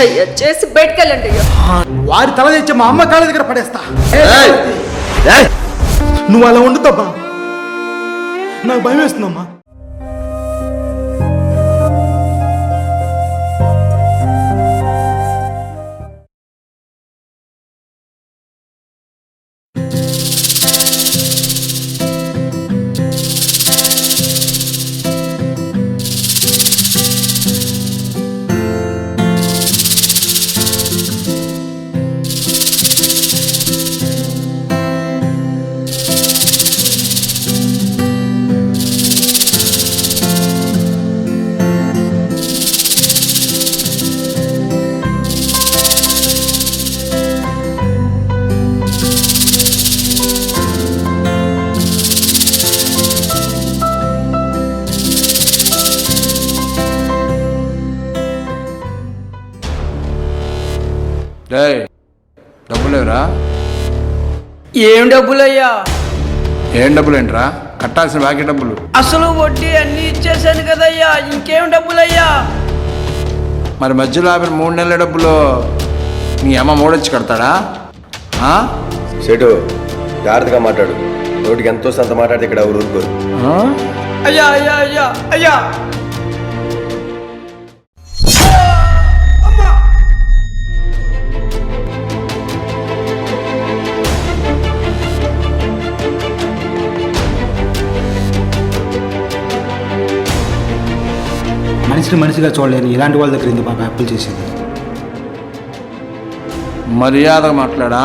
అయ్యా చేసి బయటకు వెళ్ళండి అయ్యా. వారి తల తెచ్చి మా అమ్మ కాళ్ళ దగ్గర పడేస్తా. నువ్వు అలా వండుతావా? నాకు భయం వేస్తుందమ్మా. డబ్బులేరా? ఏం డబ్బులయ్యా? ఏం డబ్బులు ఏంట్రా? కట్టాల్సిన బాకీ డబ్బులు. అసలు వడ్డీ అన్ని ఇచ్చేసాను కదయ్యా, ఇంకేం డబ్బులయ్యా? మరి మధ్యలో ఆపిన 3 నెలల డబ్బులు మీ అమ్మ మూడొచ్చి కడతాడా? సేటు జాగ్రత్తగా మాట్లాడు. నోటికి ఎంతో సంత మాట్లాడితే ఇక్కడ ఎవరు ఊరుకోరు. అయ్యా అయ్యా అయ్యా అయ్యా మనిషిని మనిషిగా చూడలేని ఇలాంటి వాళ్ళ దగ్గర ఎందుకు బాబా అప్పులు చేసేది? మర్యాదగా మాట్లాడా?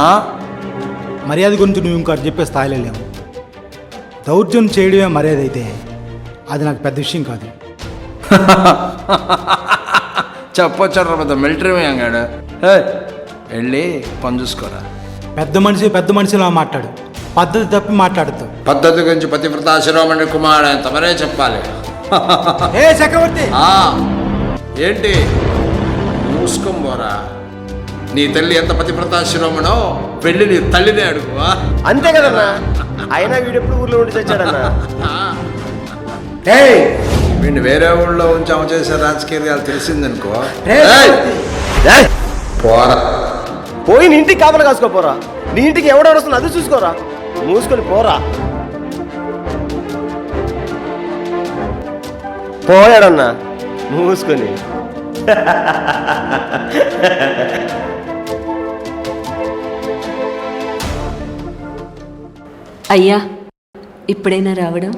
మర్యాద గురించి నువ్వు ఇంకో చెప్పే స్థాయిలో లేవు. దౌర్జన్యం చేయడమే మర్యాద అయితే అది నాకు పెద్ద విషయం కాదు. చెప్పొచ్చారు పెద్ద మిలిటరీ అంగాడు. వెళ్ళి పని చూసుకోరా. పెద్ద మనిషిలా మాట్లాడు, పద్ధతి తప్పి మాట్లాడుతావు. పద్ధతి గురించి పతివ్రత శిరోమణి కుమార్ అని తమరే చెప్పాలి. ఏ చక్రవర్తి, ఏంటి మూసుకోరా? నీ తల్లి ఎంత పతివ్రత శిరోమణో వెళ్ళి నీ తల్లినే అడుగు. అంతే కదన్నా. అయినా వీడెప్పుడు ఊర్లో ఉండి తెచ్చాడన్నా. వీడిని వేరే ఊళ్ళో ఉంచి అమ చేసే రాజకీయాలు తెలిసిందనుకో, పోరా. పోయి నీ ఇంటికి కాపలు కాసుకోపోరా. నీ ఇంటికి ఎవడెవడు వస్తున్నా అది చూసుకోరా. మూసుకొని పోరా. పోయాడన్నా మూసుకొని. అయ్యా ఇప్పుడైనా రావడం?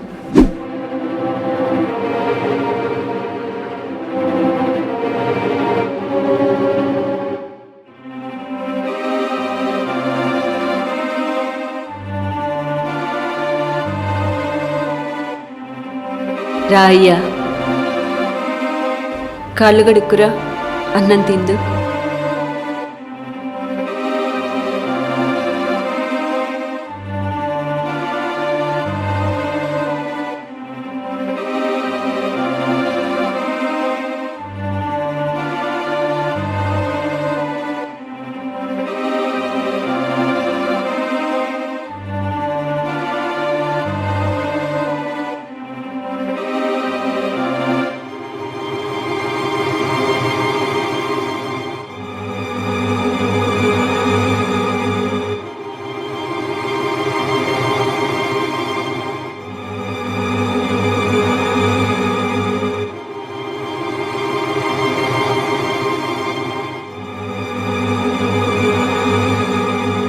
రా అయ్యా, కాళ్ళు గడుక్కురా, అన్నం తిందు.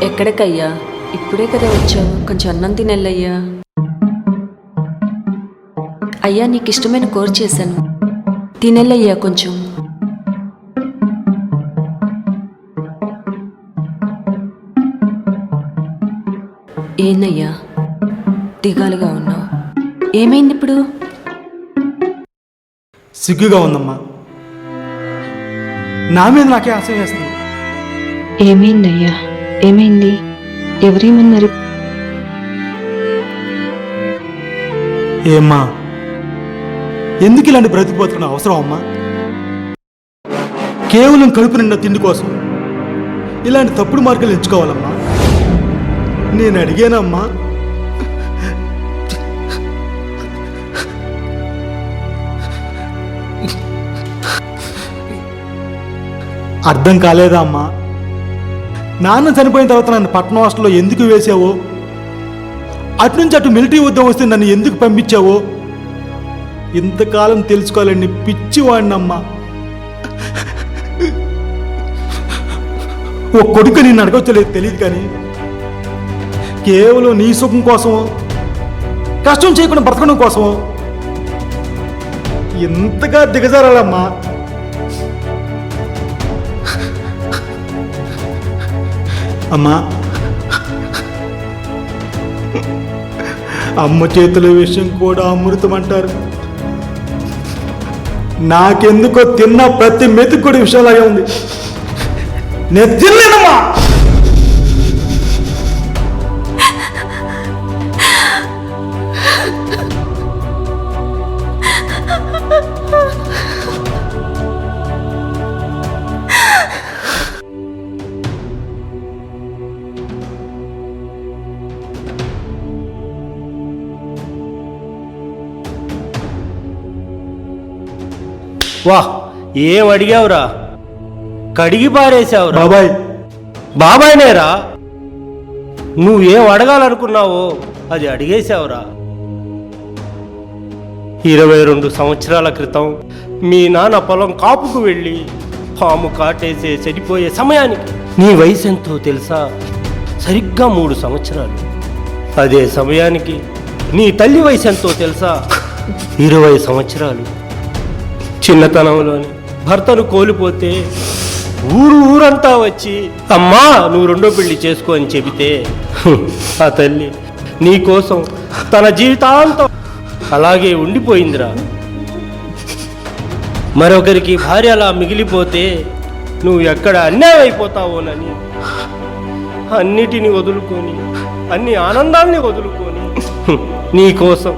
ఎక్కడికయ్యా? ఇప్పుడే కదా వచ్చావు, కొంచెం అన్నం తినెళ్ళయ్యా. అయ్యా నీకు ఇష్టమైన కూర చేశాను, తినెళ్ళయ్యా కొంచెం. ఏందయ్యా దిగాలుగా ఉన్నావు? ఏమైంది ఇప్పుడు? సిగ్గుగా ఉందమ్మా. నా మీద నాకే ఆశయం వేస్తుంది. ఏమైందయ్యా? ఏమైంది? ఎవరేమన్నారు? ఏమ్మా, ఎందుకు ఇలాంటి బ్రతికిపోతున్న అవసరం అమ్మా? కేవలం కడుపు నిండా తిండి కోసం ఇలాంటి తప్పుడు మార్గాలు ఎంచుకోవాలమ్మా? నేను అడిగానమ్మా. అర్థం కాలేదా అమ్మా? నాన్న చనిపోయిన తర్వాత నన్ను పట్టణ హాస్టల్లో ఎందుకు వేసావో, అటునుంచి అటు మిలిటరీ ఉద్యోగం వస్తే నన్ను ఎందుకు పంపించావో ఇంతకాలం తెలుసుకోవాలని పిచ్చివాడినమ్మా. ఓ కొడుకు నిన్ను అడగొచ్చలేదు తెలియదు, కానీ కేవలం నీ సుఖం కోసమో, కష్టం చేయకుండా బ్రతకడం కోసమో ఎంతగా దిగజారాలమ్మా. అమ్మా, అమ్మ చేతుల విషయం కూడా అమృతం అంటారు. నాకెందుకో తిన్న ప్రతి మెతుకు కూడా విషయాలాగే ఉంది. నేను తినలేనమ్మా. వా, ఏం అడిగావురా? కడిగి పారేసావురా. బాబాయ్, బాబాయ్నేరా. నువ్వేం అడగాలనుకున్నావో అది అడిగేశావురా. 22 సంవత్సరాల క్రితం మీ నాన్న పొలం కాపుకు వెళ్ళి పాము కాటేసే చనిపోయే సమయానికి నీ వయసు ఎంతో తెలుసా? సరిగ్గా 3 సంవత్సరాలు. అదే సమయానికి నీ తల్లి వయసు ఎంతో తెలుసా? 20 సంవత్సరాలు. చిన్నతనంలోని భర్తను కోల్పోతే ఊరంతా వచ్చి అమ్మా నువ్వు 2వ పెళ్లి చేసుకో అని చెబితే ఆ తల్లి నీ కోసం తన జీవితాంతం అలాగే ఉండిపోయిందిరా. మరొకరికి భార్య అలా మిగిలిపోతే నువ్వు ఎక్కడ అన్యాయం అయిపోతావోనని అన్నిటిని వదులుకొని, అన్ని ఆనందాల్ని వదులుకొని నీ కోసం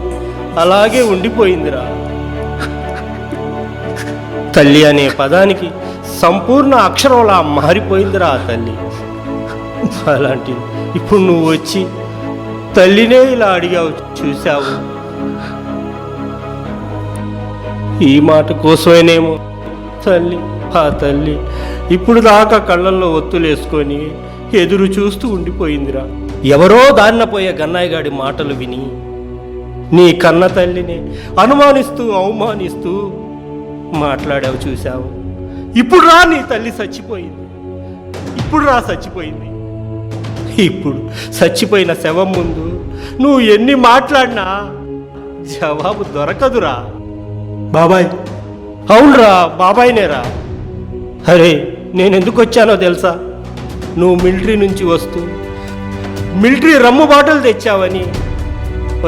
అలాగే ఉండిపోయిందిరా. తల్లి అనే పదానికి సంపూర్ణ అక్షరంలా మారిపోయిందిరా ఆ తల్లి. అలాంటి ఇప్పుడు నువ్వు వచ్చి తల్లినే ఇలా అడిగావు, చూశావు. ఈ మాట కోసమేనేమో ఆ తల్లి ఇప్పుడు దాకా కళ్ళల్లో ఒత్తులేసుకొని ఎదురు చూస్తూ ఉండిపోయిందిరా. ఎవరో దారిన పోయే గన్నయ్య గాడి మాటలు విని నీ కన్న తల్లిని అనుమానిస్తూ అవమానిస్తూ మాట్లాడావు, చూశావు. ఇప్పుడు రా నీ తల్లి చచ్చిపోయింది. ఇప్పుడు చచ్చిపోయిన శవం ముందు నువ్వు ఎన్ని మాట్లాడినా జవాబు దొరకదురా. బాబాయ్, అవునరా, బాబాయ్నేరా. అరే, నేనెందుకు వచ్చానో తెలుసా? నువ్వు మిలిటరీ నుంచి వస్తూ మిలిటరీ రమ్ము బాటలు తెచ్చావని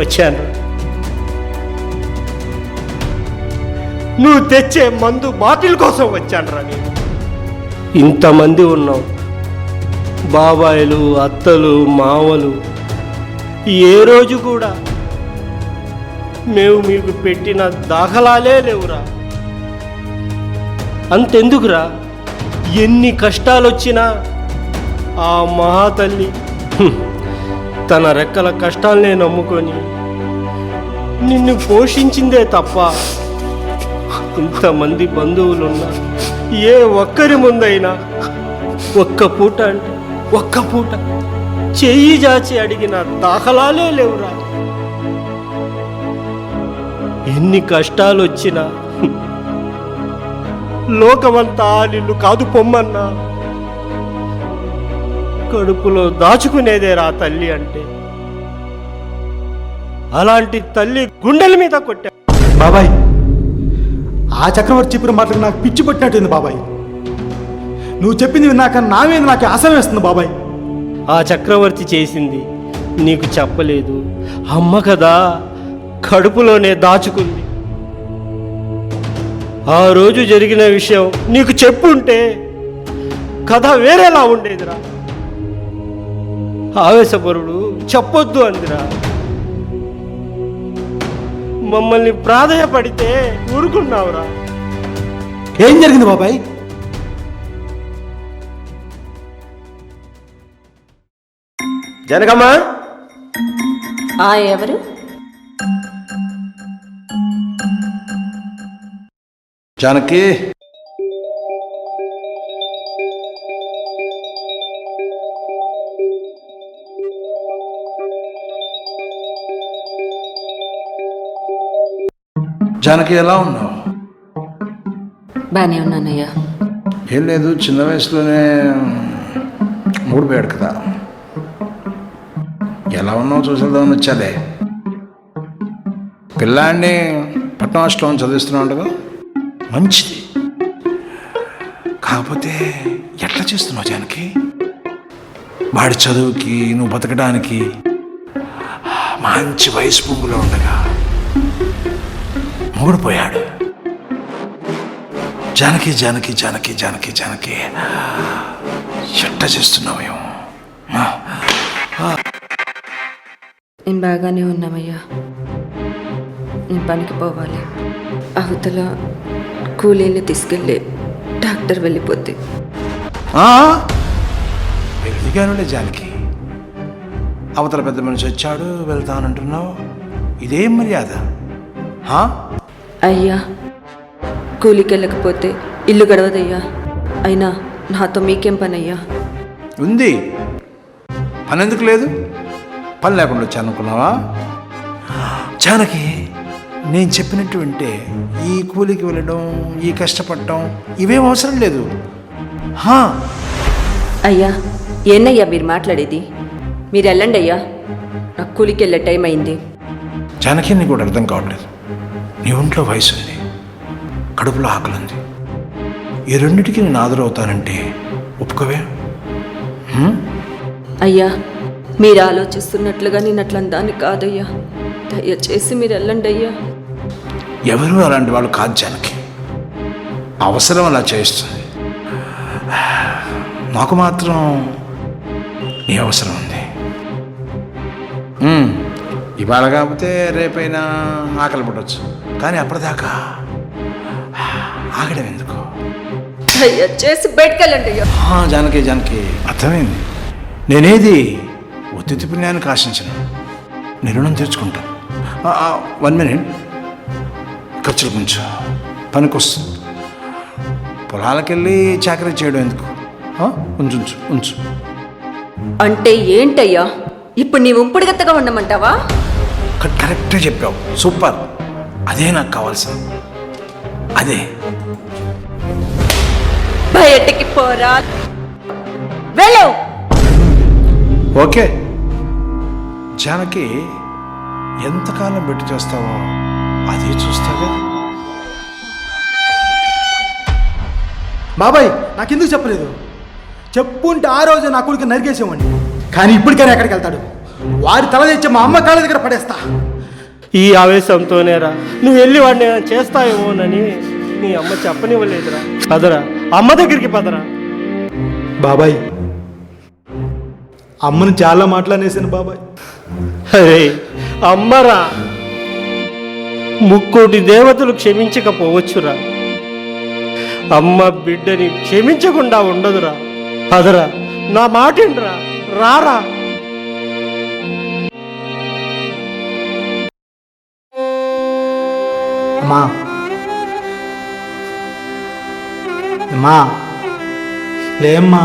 వచ్చాను. నువ్వు తెచ్చే మందు బాటిల్ కోసం వచ్చానురా నేను. ఇంతమంది ఉన్నాం, బాబాయిలు, అత్తలు, మావలు. ఏ రోజు కూడా మేము మీకు పెట్టిన దాఖలాలే లేవురా. అంతెందుకురా, ఎన్ని కష్టాలొచ్చినా ఆ మహాతల్లి తన రెక్కల కష్టాలనే నమ్ముకొని నిన్ను పోషించిందే తప్ప ఇంతమంది బంధువులున్నా ఏ ఒక్కరి ముందైనా ఒక్క పూట అంటే ఒక్క పూట చెయ్యి జాచి అడిగిన దాఖలాలే లేవురా. ఎన్ని కష్టాలు వచ్చినా లోకమంతా నిన్ను కాదు పొమ్మన్నా కడుపులో దాచుకునేదేరా తల్లి అంటే. అలాంటి తల్లి గుండెల మీద కొట్టా. బాబాయ్, ఆ చక్రవర్తి చెప్పిన మాటలకు నాకు పిచ్చి పట్టినట్టుంది బాబాయ్. నువ్వు చెప్పింది విన్నాక నా మీద నాకు అసహ్యం వేస్తుంది బాబాయ్. ఆ చక్రవర్తి చేసింది నీకు చెప్పలేదు. అమ్మ కదా కడుపులోనే దాచుకుంది. ఆ రోజు జరిగిన విషయం నీకు చెప్పుంటే కథ వేరేలా ఉండేదిరా. ఆవేశపరుడు చెప్పొద్దు అందిరా. మమ్మల్ని ప్రాధేయపడితే ఊరుకున్నావురా. ఏం జరిగింది బాబాయ్? జనకమ్మా, ఎవరు? జానకి, జానకి ఎలా ఉన్నావు? బాగానే ఉన్నానయ్యా. ఏం లేదు, చిన్న వయసులోనే మూడిపోయాడు కదా. ఎలా ఉన్నావు చూసేద్దామని వచ్చాలే. పిల్లాడిని పట్నం హాస్టల్లో చదివిస్తున్నావు కదా, మంచిది. కాకపోతే ఎట్లా చేస్తున్నావు జానకి? వాడి చదువుకి నువ్వు బతకడానికి మంచి వయసు పుంగులో ఉండగా మూడిపోయాడు. జానకి జానకి జానకి జానకి జానకి ఎట్లా చేస్తున్నావేమో. నేను బాగానే ఉన్నామయ్యా. నేను పనికి పోవాలి. అవతల కూలీని తీసుకెళ్ళి డాక్టర్ వెళ్ళిపోతే వెళ్తిగానులే జానకి. అవతల పెద్ద మనిషి వచ్చాడు వెళ్తానంటున్నావు, ఇదేం మర్యాద? అయ్యా, కూలికి వెళ్ళకపోతే ఇల్లు గడవదయ్యా. అయినా నాతో మీకేం పని అయ్యా? ఉంది పని, ఎందుకు లేదు? పని లేకుండా వచ్చాను అనుకున్నావా? జానకి, నేను చెప్పినట్టు వింటే ఈ కూలికి వెళ్ళడం, ఈ కష్టపడటం ఇవేం అవసరం లేదు. అయ్యా, ఏందయ్యా మీరు మాట్లాడేది? మీరు వెళ్ళండి అయ్యా, నాకు కూలికి వెళ్ళే టైం అయింది. జానకి, నీకు కూడా అర్థం కావట్లేదు. నీ ఒంట్లో వయసు ఉంది, కడుపులో ఆకలి ఉంది. ఈ రెండిటికి నేను ఆదరవుతానంటే ఒప్పుకోవే? అయ్యా, మీరు ఆలోచిస్తున్నట్లుగా నేను అట్లా దాన్ని కాదయ్యా. దయచేసి మీరు వెళ్ళండి అయ్యా. ఎవరు అలాంటి వాళ్ళు కాదు జానకి. అవసరం అలా చేస్తుంది. నాకు మాత్రం నీ అవసరం ఉంది. ఇవాళ కాకపోతే రేపైనా ఆకలి పడవచ్చు, కానీ అప్పటిదాకా ఆగడం ఎందుకు? దయచేసి బయటకు వెళ్ళండి అయ్యా. జానకి జానకి, అర్థమైంది. నేనేది ఒత్తిడి పుణ్యానికి ఆశించను. నీ రుణం తీర్చుకుంటాను. 1 minute. ఖర్చులు కొంచెం పనికొస్తుంది. పొలాలకెళ్ళి చాకరీ చేయడం ఎందుకు? ఉంచు ఉంచు ఉంచు. అంటే ఏంటయ్యా, ఇప్పుడు నీ ఉంపుడుగత్తగా ఉండమంటావా? కరెక్ట్గా చెప్పావు, సూపర్. అదే నాకు కావాల్సింది, అదే. బయటికి పోరా, వెళ్ళు. ఓకే జానకి, ఎంతకాలం పెట్టి చేస్తావో అదే చూస్తావే. బాబాయ్, నాకెందుకు చెప్పలేదు? చెప్పుంటే ఆ రోజు నా కొడుకు నరికేసేవాడిని. కానీ ఇప్పటికైనా ఎక్కడికి వెళ్తాడు? వారి తల తెచ్చి మా అమ్మ కాళ్ళ దగ్గర పడేస్తా. ఈ ఆవేశంతోనేరా నువ్వు వెళ్ళి వాడిని చేస్తావేమోనని నీ అమ్మ చెప్పనివ్వలేదురా. పదరా, అమ్మ దగ్గరికి పదరా. బాబాయ్, అమ్మను చాలా మాట్లాడేసాను బాబాయ్. అరే అమ్మరా, ముక్కోటి దేవతలు క్షమించకపోవచ్చురా, అమ్మ బిడ్డని క్షమించకుండా ఉండదురా. పదరా, నా మాటేంట్రా, రారా. అమ్మా, అమ్మా, లేమ్మా.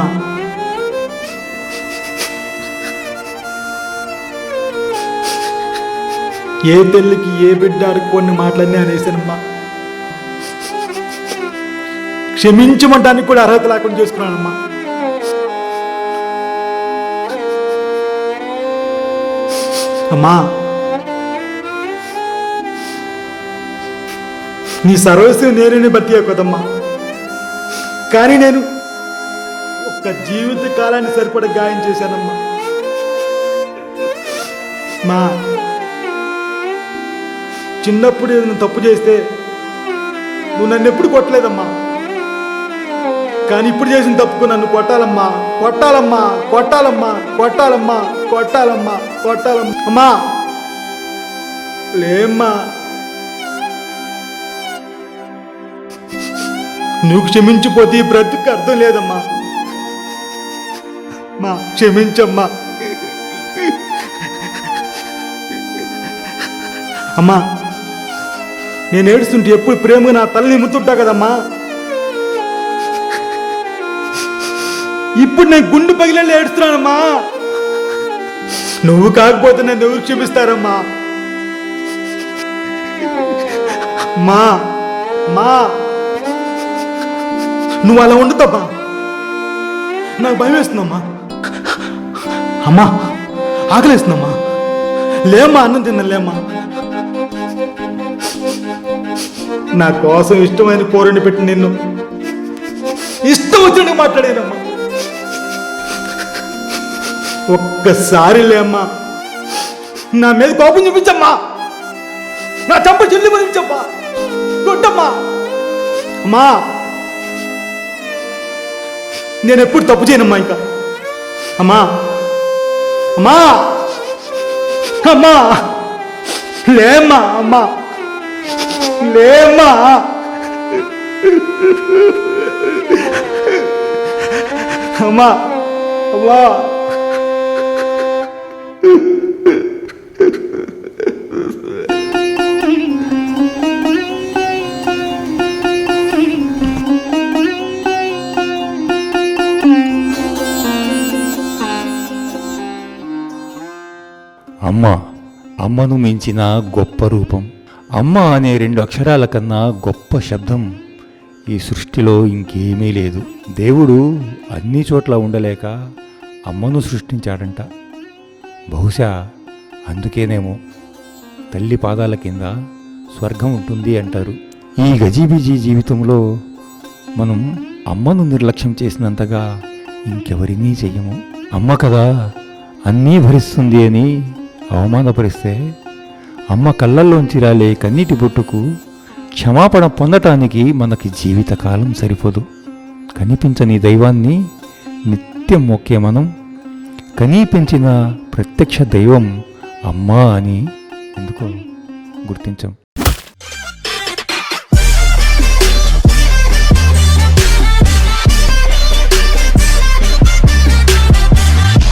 ఏ తల్లికి ఏ బిడ్డ అడుక్కొని మాటలన్నీ అనేసానమ్మా. క్షమించమంటానికి కూడా అర్హత లేకుండా చేసుకున్నానమ్మా. అమ్మా, నీ సర్వస్వం నేనే బతికా కదమ్మా. కానీ నేను ఒక్క జీవిత కాలాన్ని సరిపడ గాయం చేశానమ్మా. మా చిన్నప్పుడు ఏదైనా తప్పు చేస్తే నువ్వు నన్ను ఎప్పుడు కొట్టలేదమ్మా. కానీ ఇప్పుడు చేసిన తప్పుకు నన్ను కొట్టాలమ్మా, కొట్టాలమ్మా, కొట్టాలమ్మా, కొట్టాలమ్మా, కొట్టాలమ్మా, కొట్టాలమ్మా. అమ్మా, లేమ్మా. నువ్వు క్షమించిపోతే ఈ బ్రతుకు అర్థం లేదమ్మా. మా క్షమించమ్మా. అమ్మా, నేను ఏడుస్తుంటే ఎప్పుడు ప్రేమగా నా తల్లిని ముత్తుంటా కదమ్మా. ఇప్పుడు నేను గుండు పగిలేళ్ళు ఏడుస్తున్నానమ్మా. నువ్వు కాకపోతే నన్ను ఎవరు క్షమిస్తారమ్మా? మా మా నువ్వు అలా ఉండదమ్మా, నాకు భయం వేస్తుందమ్మా. అమ్మా ఆకలిస్తుందమ్మా, లేమ్మా, అన్నం తిన్నలేమ్మా. నా కోసం ఇష్టమైన కూరని పెట్టి నిన్ను ఇష్టం వచ్చినట్టు మాట్లాడానమ్మా. ఒక్కసారి లేమ్మా, నా మీద కోపం చూపించమ్మా, నా చంప చెల్లి చూపించమ్మా, కొట్టమ్మా. అమ్మా నేను ఎప్పుడు తప్పు చేయనమ్మా ఇంకా. అమ్మా అమ్మా అమ్మా లేమ్మా, అమ్మా లేమ్మా. అమ్మా అమ్మా అమ్మ, అమ్మను మించిన గొప్ప రూపం. అమ్మ అనే 2 అక్షరాల కన్నా గొప్ప శబ్దం ఈ సృష్టిలో ఇంకేమీ లేదు. దేవుడు అన్ని చోట్ల ఉండలేక అమ్మను సృష్టించాడంట. బహుశా అందుకేనేమో తల్లి పాదాల కింద స్వర్గం ఉంటుంది అంటారు. ఈ గజిబిజి జీవితంలో మనం అమ్మను నిర్లక్ష్యం చేసినంతగా ఇంకెవరినీ చెయ్యము. అమ్మ కదా అన్నీ భరిస్తుంది అని అవమానపరిస్తే అమ్మ కళ్ళల్లోంచి రాలే కన్నీటి బొట్టుకు క్షమాపణ పొందటానికి మనకి జీవితకాలం సరిపోదు. కనిపించని దైవాన్ని నిత్యం మొక్కే మనం కనీ పెంచిన ప్రత్యక్ష దైవం అమ్మ అని ఎందుకో గుర్తించం.